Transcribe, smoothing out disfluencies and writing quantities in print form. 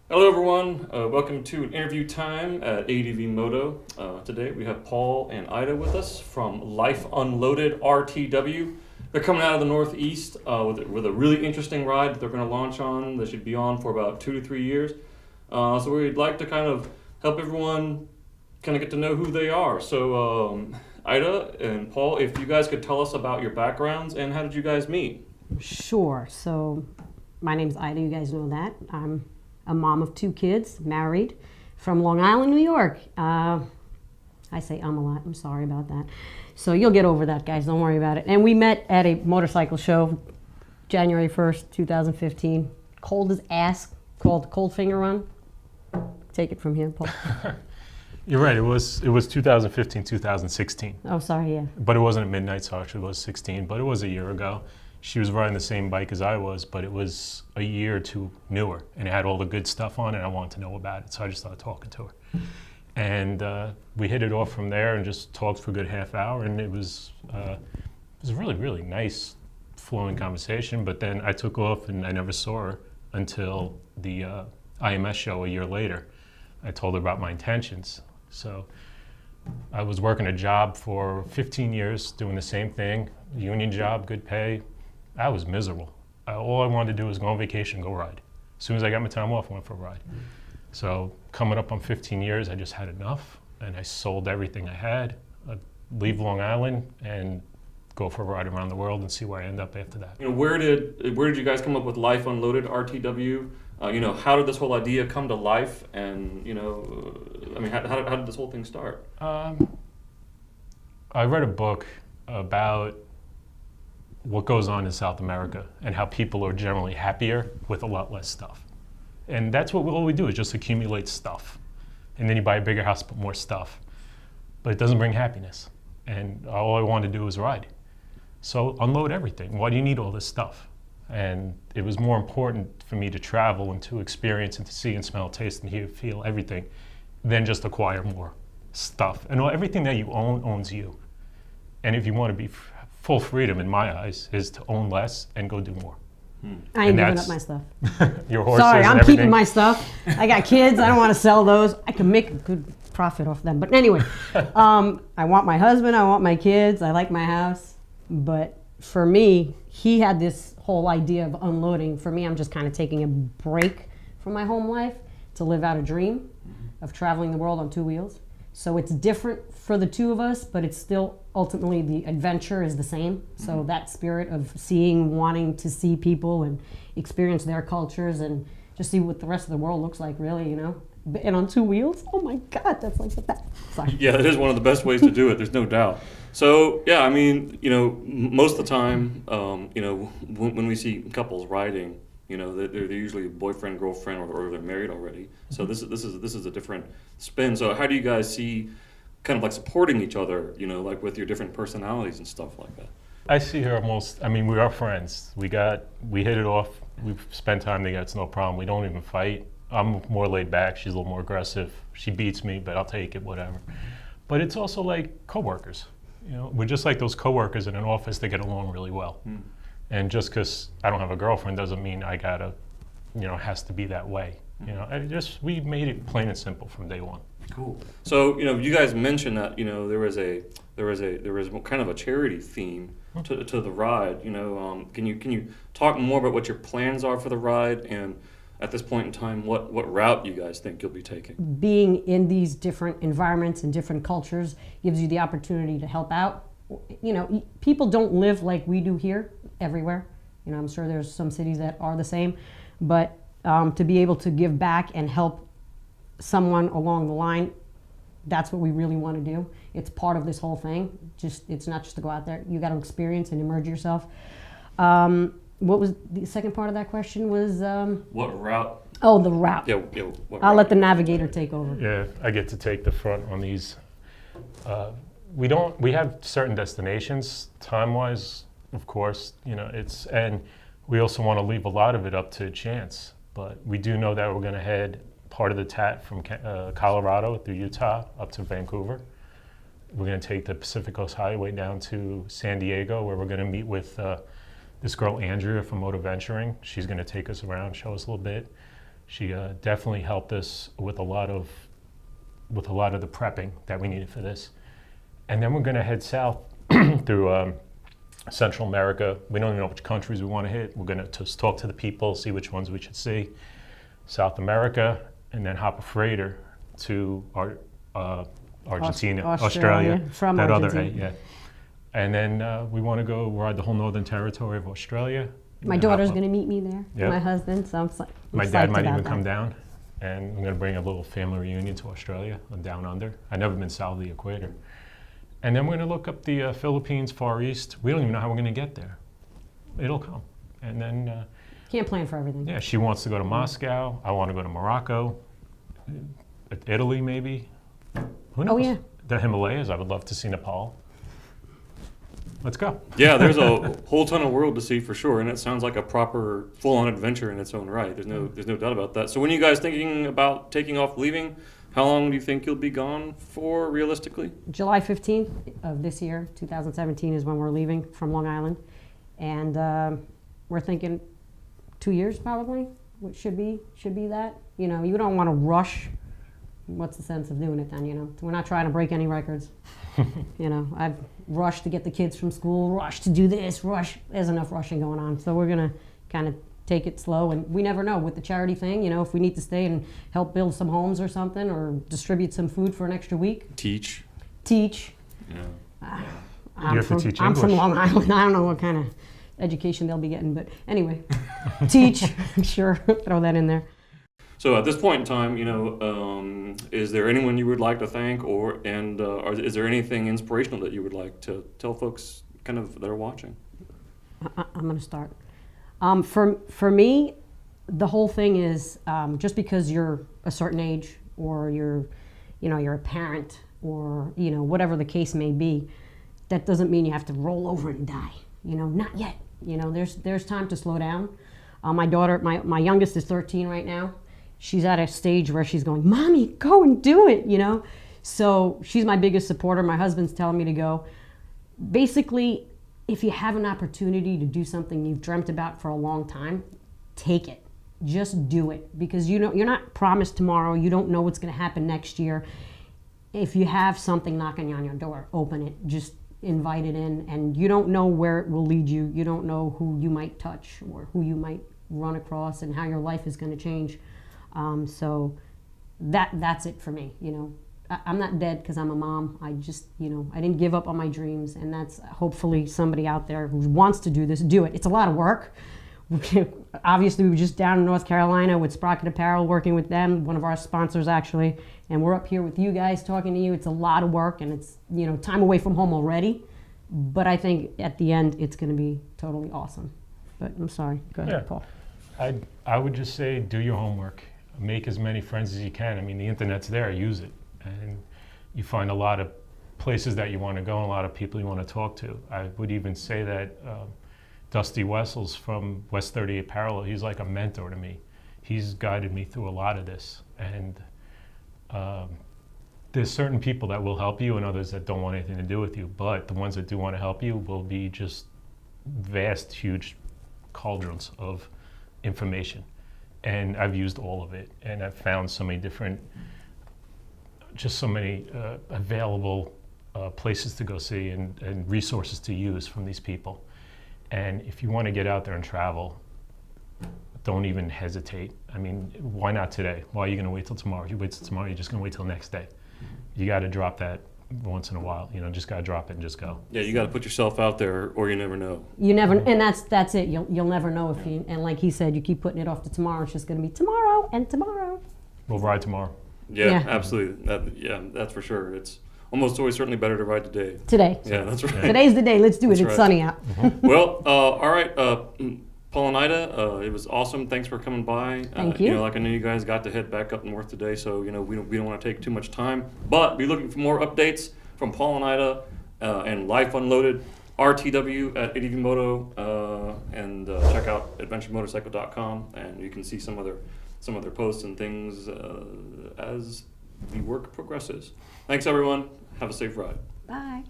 Hello everyone, welcome to an interview time at ADVMoto. Today we have Paul and Ida with us from LifeUnloaded RTW. They're coming out of the Northeast with a really interesting ride that they're going to launch on. They should be on for about 2 to 3 years. So we'd like to kind of help everyone kind of get to know who they are. So Ida and Paul, if you guys could tell us about your backgrounds and how did you guys meet? Sure. So my name's Ida, you guys know that. I'm a mom of 2 kids, married, from Long Island, New York. I say a lot, I'm sorry about that. So you'll get over that, guys, don't worry about it. And we met at a motorcycle show, January 1st, 2015. Cold as ass, called Cold Finger Run. Take it from here, Paul. You're right, it was 2015, 2016. Oh, sorry, yeah. But it wasn't at midnight, so actually it was 16, but it was a year ago. She was riding the same bike as I was, but it was a year or 2 newer, and it had all the good stuff on it, and I wanted to know about it, so I just started talking to her. And we hit it off from there and just talked for a good half hour, and it was a really, really nice flowing conversation, but then I took off and I never saw her until the IMS show a year later. I told her about my intentions. So I was working a job for 15 years, doing the same thing, union job, good pay. I was miserable. All I wanted to do was go on vacation, go ride. As soon as I got my time off, I went for a ride. So coming up on 15 years, I just had enough, and I sold everything I had, I'd leave Long Island, and go for a ride around the world and see where I end up after that. You know, where did you guys come up with LifeUnloaded RTW? How did this whole idea come to life? And how did this whole thing start? I read a book about what goes on in South America and how people are generally happier with a lot less stuff. And that's what all we do is just accumulate stuff. And then you buy a bigger house, put more stuff. But it doesn't bring happiness. And all I wanted to do was ride. So unload everything. Why do you need all this stuff? And it was more important for me to travel and to experience and to see and smell, taste and hear, feel everything than just acquire more stuff. And everything that you own owns you. And if you want to be full freedom, in my eyes, is to own less and go do more. I ain't giving up my stuff. Your horses. Sorry, and I'm everything. keeping my stuff. I got kids, I don't want to sell those. I can make a good profit off them. But anyway, I want my husband, I want my kids, I like my house. But for me, he had this whole idea of unloading. For me, I'm just kind of taking a break from my home life to live out a dream of traveling the world on 2 wheels. So it's different for the 2 of us, but it's still ultimately the adventure is the same. So that spirit of wanting to see people and experience their cultures and just see what the rest of the world looks like, really, And on 2 wheels, oh my God, that's like the best. Sorry. Yeah, it is one of the best ways to do it. There's no doubt. So yeah, I mean, most of the time, when we see couples riding, they're usually boyfriend, girlfriend, or they're married already. So this is a different spin. So how do you guys see, kind of like supporting each other, like with your different personalities and stuff like that? I see her we are friends. We hit it off. We've spent time together, it's no problem. We don't even fight. I'm more laid back, she's a little more aggressive. She beats me, but I'll take it, whatever. But it's also like coworkers. We're just like those coworkers in an office that get along really well. And just because I don't have a girlfriend doesn't mean I gotta, has to be that way. We made it plain and simple from day one. Cool. So you guys mentioned that there was kind of a charity theme to the ride. Can you talk more about what your plans are for the ride, and at this point in time, what route you guys think you'll be taking? Being in these different environments and different cultures gives you the opportunity to help out. People don't live like we do here everywhere. I'm sure there's some cities that are the same, but to be able to give back and help someone along the line, that's what we really want to do. It's part of this whole thing. It's not just to go out there. You got to experience and immerse yourself. What was the second part of that question? Was what route? Oh, the route. Yeah. I'll let the navigator take over. Yeah, I get to take the front on these. We have certain destinations, time-wise, of course. And we also want to leave a lot of it up to chance. But we do know that we're going to head part of the TAT from Colorado through Utah up to Vancouver. We're going to take the Pacific Coast Highway down to San Diego, where we're going to meet with this girl Andrea from Moto Venturing. She's going to take us around, show us a little bit. She definitely helped us with a lot of the prepping that we needed for this. And then we're going to head south through Central America. We don't even know which countries we want to hit. We're going to just talk to the people, see which ones we should see. South America, and then hop a freighter to Argentina, Australia, from that Argentina. other, yeah. And then we want to go ride the whole northern territory of Australia. My daughter's going to meet me there. Yep. My husband, so I'm My psyched dad might about even that. come down, and I'm going to bring a little family reunion to Australia and down under. I've never been south of the equator. And then we're going to look up the Philippines, Far East. We don't even know how we're going to get there. It'll come. And then, Can't plan for everything. yeah, she wants to go to Moscow. I want to go to Morocco, Italy maybe. Who knows? Oh, yeah. The Himalayas. I would love to see Nepal. Let's go. Yeah, there's a whole ton of world to see for sure, and it sounds like a proper full-on adventure in its own right. There's no doubt about that. So when are you guys thinking about taking off, leaving? How long do you think you'll be gone for, realistically? July 15th of this year, 2017, is when we're leaving from Long Island. And we're thinking 2 years probably, which should be that. You know, you don't want to rush. What's the sense of doing it then, you know? We're not trying to break any records. You know, I've rushed to get the kids from school, rushed to do this, rush. There's enough rushing going on. So we're going to kind of take it slow. And we never know with the charity thing, you know, if we need to stay and help build some homes or something or distribute some food for an extra week. Teach. You Yeah. have to teach I'm from English. Long Island. I don't know what kind of education they'll be getting, but anyway, teach. Sure, throw that in there. So at this point in time, you know, is there anyone you would like to thank, or is there anything inspirational that you would like to tell folks kind of that are watching? I'm going to start. For me, the whole thing is just because you're a certain age or you're a parent or, you know, whatever the case may be, that doesn't mean you have to roll over and die. You know, not yet. You know, there's time to slow down. My daughter, my youngest is 13 right now. She's at a stage where she's going, Mommy, go and do it, you know? So she's my biggest supporter. My husband's telling me to go. Basically, if you have an opportunity to do something you've dreamt about for a long time, take it. Just do it. Because you know you're not promised tomorrow. You don't know what's going to happen next year. If you have something knocking on your door, open it. Just invite it in. And you don't know where it will lead you. You don't know who you might touch or who you might run across and how your life is going to change. So that's it for me. You know, I'm not dead because I'm a mom. I just, you know, I didn't give up on my dreams, and that's hopefully somebody out there who wants to do this, do it. It's a lot of work. Obviously, we were just down in North Carolina with Sprocket Apparel, working with them, one of our sponsors actually, and we're up here with you guys talking to you. It's a lot of work, and it's, you know, time away from home already, but I think at the end it's going to be totally awesome. But I'm sorry. Go ahead, Yeah. Paul. I would just say do your homework. Make as many friends as you can. I mean, the internet's there, use it. And you find a lot of places that you want to go and a lot of people you want to talk to. I would even say that Dusty Wessels from West 38 Parallel, he's like a mentor to me. He's guided me through a lot of this. And there's certain people that will help you and others that don't want anything to do with you. But the ones that do want to help you will be just vast, huge cauldrons of information. And I've used all of it, and I've found so many different, just so many available places to go see and resources to use from these people. And if you want to get out there and travel, don't even hesitate. I mean, why not today? Why are you going to wait till tomorrow? If you wait till tomorrow, you're just going to wait till the next day. You got to drop that once in a while, you know, just got to drop it and just go. Yeah, you got to put yourself out there, or you never know. You never, and that's it. You'll never know if you, and like he said, you keep putting it off to tomorrow. It's just going to be tomorrow and tomorrow. We'll ride tomorrow. Yeah, Yeah. absolutely. That's for sure. It's almost always certainly better to ride today. Today. Yeah, that's right. Today's the day. Let's do it. That's It's right. sunny out. Well, all right, Paul and Ida, it was awesome. Thanks for coming by. Thank you. You know, like I know you guys got to head back up north today, so you know we don't want to take too much time. But be looking for more updates from Paul and Ida and LifeUnloaded RTW at ADVMoto, and check out AdventureMotorcycle.com, and you can see some other posts and things as the work progresses. Thanks, everyone. Have a safe ride. Bye.